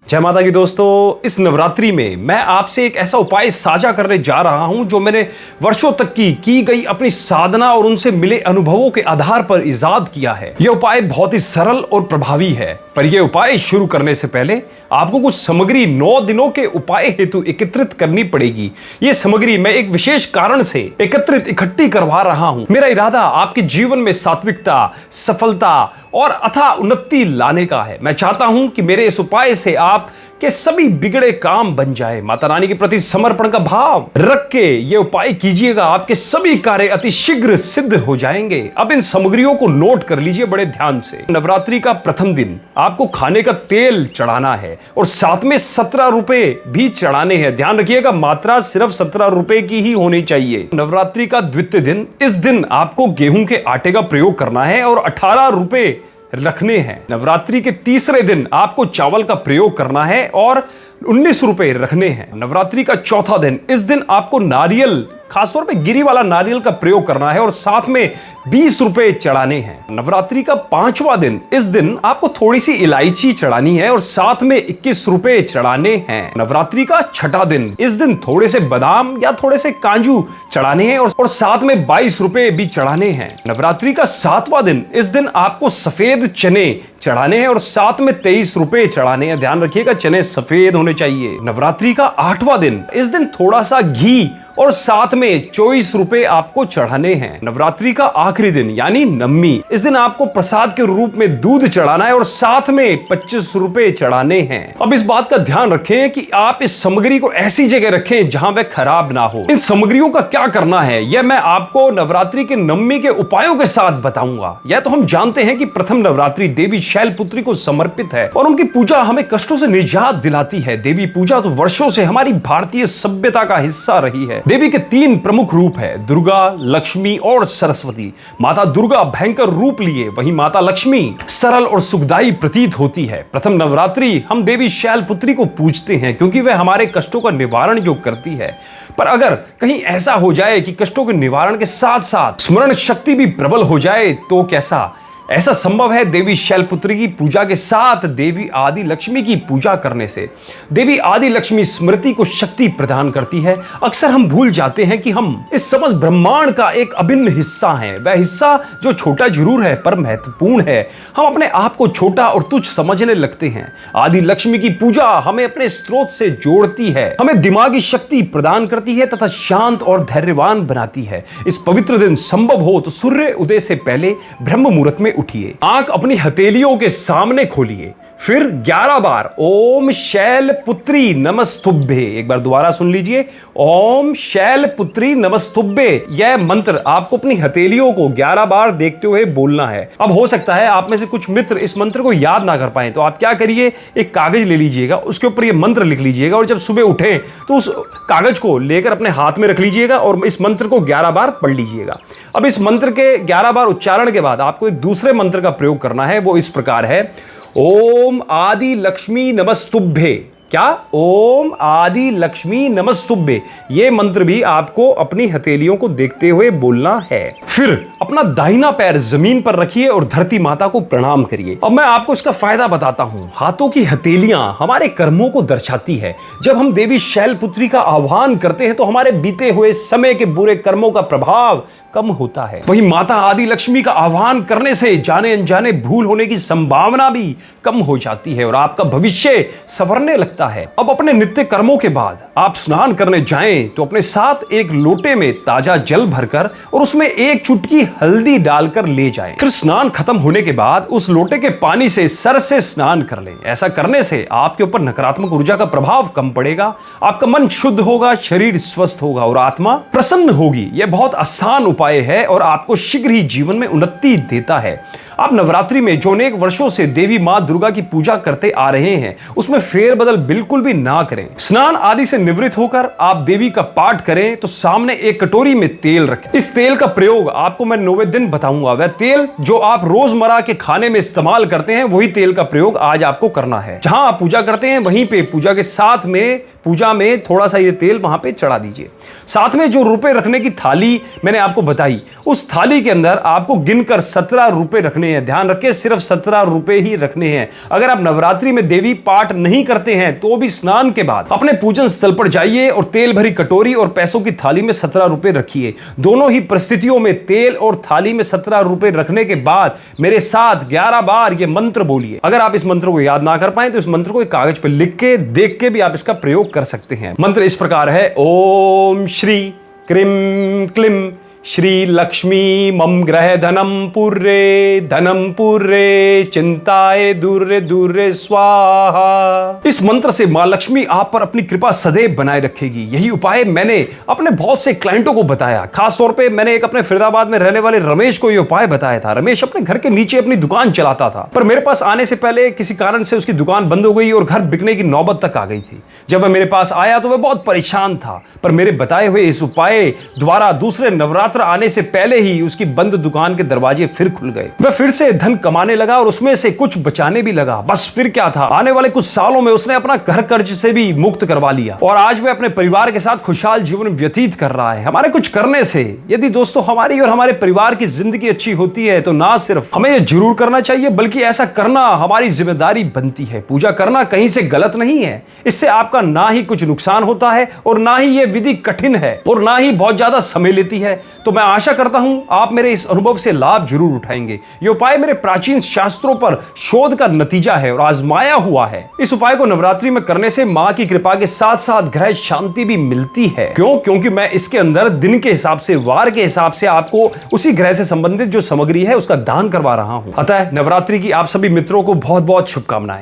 जय माता की दोस्तों, इस नवरात्रि में मैं आपसे एक ऐसा उपाय साझा करने जा रहा हूं जो मैंने वर्षों तक की गई अपनी साधना और उनसे मिले अनुभवों के आधार पर इजाद किया है। यह उपाय बहुत ही सरल और प्रभावी है, पर यह उपाय शुरू करने से पहले आपको कुछ सामग्री 9 दिनों के उपाय हेतु एकत्रित करनी पड़ेगी। यह सामग्री मैं एक विशेष कारण से इकट्ठी करवा रहा हूं। मेरा इरादा आपके जीवन में सात्विकता, सफलता और अथाह उन्नति लाने का है। मैं चाहता हूं कि मेरे इस उपाय से आप के सभी बिगड़े काम बन जाए। माता रानी के प्रति समर्पण का भाव रख के ये उपाय कीजिएगा, आपके सभी कार्य अति शीघ्र सिद्ध हो जाएंगे। अब इन सामग्रियों को नोट कर लीजिए बड़े ध्यान से। नवरात्रि का प्रथम दिन आपको खाने का तेल चढ़ाना है और साथ में 17 रुपए भी चढ़ाने हैं। ध्यान रखिएगा, मात्रा सिर्फ 17 रुपए की ही होनी चाहिए। नवरात्रि का द्वितीय दिन, इस दिन आपको गेहूं के आटे का प्रयोग करना है और 18 रुपए रखने हैं। नवरात्रि के तीसरे दिन आपको चावल का प्रयोग करना है और 19 रुपए रखने हैं। नवरात्रि का चौथा दिन, इस दिन आपको नारियल, खासतौर पे गिरी वाला नारियल का प्रयोग करना है और साथ में 20 रुपए चढ़ाने हैं। नवरात्रि का 5वां दिन, इस दिन आपको थोड़ी सी इलायची चढ़ानी है और साथ में 21 रुपए चढ़ाने हैं। नवरात्रि का 6वां दिन, इस दिन थोड़े से बादाम या थोड़े से काजू चढ़ाने हैं और साथ में 22 रुपए भी चढ़ाने हैं। नवरात्रि का 7वां दिन, इस दिन आपको सफेद चने चढ़ाने हैं और साथ में 23 रुपए चढ़ाने हैं। ध्यान रखिएगा, चने सफेद होने चाहिए। नवरात्रि का 8वां दिन, इस दिन थोड़ा सा घी और साथ में 24 रुपए आपको चढ़ाने हैं। नवरात्रि का आखिरी दिन यानी नवमी, इस दिन आपको प्रसाद के रूप में दूध चढ़ाना है और साथ में 25 रुपए चढ़ाने हैं। अब इस बात का ध्यान रखें कि आप इस सामग्री को ऐसी जगह रखें जहां वह खराब ना हो। इन सामग्रियों का क्या करना है यह मैं आपको नवरात्रि के नवमी के उपायों के साथ बताऊंगा। यह तो हम जानते हैं कि प्रथम नवरात्रि देवी शैलपुत्री को समर्पित है और उनकी पूजा हमें कष्टों से निजात दिलाती है। देवी पूजा तो वर्षों से हमारी भारतीय सभ्यता का हिस्सा रही है। देवी के 3 प्रमुख रूप है, दुर्गा, लक्ष्मी और सरस्वती। माता दुर्गा भयंकर रूप लिए, वहीं माता लक्ष्मी सरल और सुखदायी प्रतीत होती है। प्रथम नवरात्रि हम देवी शैलपुत्री को पूजते हैं क्योंकि वह हमारे कष्टों का निवारण जो करती है। पर अगर कहीं ऐसा हो जाए कि कष्टों के निवारण के साथ साथ स्मरण शक्ति भी प्रबल हो जाए तो कैसा? ऐसा संभव है देवी शैलपुत्री की पूजा के साथ देवी आदि लक्ष्मी की पूजा करने से। देवी आदि लक्ष्मी स्मृति को शक्ति प्रदान करती है। अक्सर हम भूल जाते हैं कि हम इस समस्त ब्रह्मांड का एक अभिन्न हिस्सा हैं। वह हिस्सा जो छोटा जरूर है पर महत्वपूर्ण है। हम अपने आप को छोटा और तुच्छ समझने लगते हैं। आदि लक्ष्मी की पूजा हमें अपने स्रोत से जोड़ती है, हमें दिमागी शक्ति प्रदान करती है तथा शांत और धैर्यवान बनाती है। इस पवित्र दिन संभव हो तो सूर्य उदय से पहले ब्रह्म मुहूर्त में उठिए, आंख अपनी हथेलियों के सामने खोलिए, फिर 11 बार ओम शैलपुत्री नमस्तुभ्ये, एक बार दोबारा सुन लीजिए, ओम शैलपुत्री नमस्तुभ्ये। यह मंत्र आपको अपनी हथेलियों को 11 बार देखते हुए बोलना है। अब हो सकता है आप में से कुछ मित्र इस मंत्र को याद ना कर पाए, तो आप क्या करिए, एक कागज ले लीजिएगा, उसके ऊपर यह मंत्र लिख लीजिएगा और जब सुबह उठे तो उस कागज को लेकर अपने हाथ में रख लीजिएगा और इस मंत्र को 11 बार पढ़ लीजिएगा। अब इस मंत्र के 11 बार उच्चारण के बाद आपको एक दूसरे मंत्र का प्रयोग करना है। वो इस प्रकार है, ओम आदि लक्ष्मी नमस्तुभ्ये। क्या? ओम आदि लक्ष्मी नमस्तुभ्ये। ये मंत्र भी आपको अपनी हथेलियों को देखते हुए बोलना है। फिर अपना दाहिना पैर जमीन पर रखिए और धरती माता को प्रणाम करिए। अब मैं आपको इसका फायदा बताता हूं। हाथों की हथेलियां हमारे कर्मों को दर्शाती है। जब हम देवी शैलपुत्री का आह्वान करते हैं तो हमारे बीते हुए समय के बुरे कर्मों का प्रभाव कम होता है। वहीं माता आदि लक्ष्मी का आह्वान करने से जाने अनजाने भूल होने की संभावना भी कम हो जाती है और आपका भविष्य संवरने लगता है। अब अपने नित्य कर्मों के बाद आप स्नान करने जाएं तो अपने साथ एक लोटे में ताजा जल भरकर और उसमें एक चुटकी हल्दी डालकर ले जाएं। फिर स्नान खत्म होने के बाद उस लोटे के पानी से सर से स्नान कर लें। ऐसा करने से आपके ऊपर नकारात्मक ऊर्जा का प्रभाव कम पड़ेगा, आपका मन शुद्ध होगा, शरीर स्वस्थ होगा और आत्मा प्रसन्न होगी। यह बहुत आसान उपाय है और आपको शीघ्र ही जीवन में उन्नति देता है। आप नवरात्रि में जो अनेक वर्षों से देवी मां दुर्गा की पूजा करते आ रहे हैं उसमें फेरबदल बिल्कुल भी ना करें। स्नान आदि से निवृत्त होकर आप देवी का पाठ करें तो सामने एक कटोरी में तेल रखें। इस तेल का प्रयोग आपको मैं 9वें दिन बताऊंगा। वह तेल जो आप रोजमर्रा के खाने में इस्तेमाल करते हैं वही तेल का प्रयोग आज आपको करना है। जहां आप पूजा करते हैं वहीं पे पूजा के साथ में पूजा में थोड़ा सा ये तेल वहां पे चढ़ा दीजिए। साथ में जो रुपए रखने की थाली मैंने आपको बताई उस थाली के अंदर आपको गिनकर 17 रुपए रखने रखने हैं। ध्यान रखें, सिर्फ 17 रुपए ही रखने हैं। अगर आप नवरात्रि में देवी पाठ नहीं करते हैं तो भी स्नान के बाद अपने पूजन स्थल पर जाइए और तेल भरी कटोरी और पैसों की थाली में 17 रुपए रखिए। दोनों ही परिस्थितियों में तेल और थाली में 17 रुपए रखने के बाद मेरे साथ 11 बार यह मंत्र बोलिए। अगर आप इस मंत्र को याद ना कर पाए तो इस मंत्र को एक कागज पर लिख के, देख के भी आप इसका प्रयोग कर सकते हैं। मंत्र इस प्रकार है, ओम श्री क्रीम क्लीम श्री लक्ष्मी मम ग्रह धनम पुर्रे चिंताए दूरे दूरे स्वाहा। इस मंत्र से मां लक्ष्मी आप पर अपनी कृपा सदैव बनाए रखेगी। यही उपाय मैंने अपने बहुत से क्लाइंटों को बताया। खास तौर पे मैंने एक अपने फरीदाबाद में रहने वाले रमेश को यह उपाय बताया था। रमेश अपने घर के नीचे अपनी दुकान चलाता था, पर मेरे पास आने से पहले किसी कारण से उसकी दुकान बंद हो गई और घर बिकने की नौबत तक आ गई थी। जब वह मेरे पास आया तो वह बहुत परेशान था, पर मेरे बताए हुए इस उपाय द्वारा दूसरे नवरात्र आने से पहले ही उसकी बंद दुकान के दरवाजे फिर खुल गए। वह फिर से धन कमाने लगा और उसमें से कुछ बचाने भी लगा। बस फिर क्या था, आने वाले कुछ सालों में उसने अपना घर कर्ज से भी मुक्त करवा लिया और आज वह अपने परिवार के साथ खुशहाल जीवन व्यतीत कर रहा है। हमारे कुछ करने से यदि दोस्तों हमारी और हमारे परिवार की जिंदगी अच्छी होती है तो ना सिर्फ हमें यह जरूर करना चाहिए बल्कि ऐसा करना हमारी जिम्मेदारी बनती है। पूजा करना कहीं से गलत नहीं है। इससे आपका ना ही कुछ नुकसान होता है और ना ही यह विधि कठिन है और ना ही बहुत ज्यादा समय लेती है। तो मैं आशा करता हूं आप मेरे इस अनुभव से लाभ जरूर उठाएंगे। यह उपाय मेरे प्राचीन शास्त्रों पर शोध का नतीजा है और आजमाया हुआ है। इस उपाय को नवरात्रि में करने से मां की कृपा के साथ साथ ग्रह शांति भी मिलती है। क्योंकि मैं इसके अंदर दिन के हिसाब से, वार के हिसाब से आपको उसी ग्रह से संबंधित जो सामग्री है उसका दान करवा रहा हूं। अतः नवरात्रि की आप सभी मित्रों को बहुत बहुत शुभकामनाएं।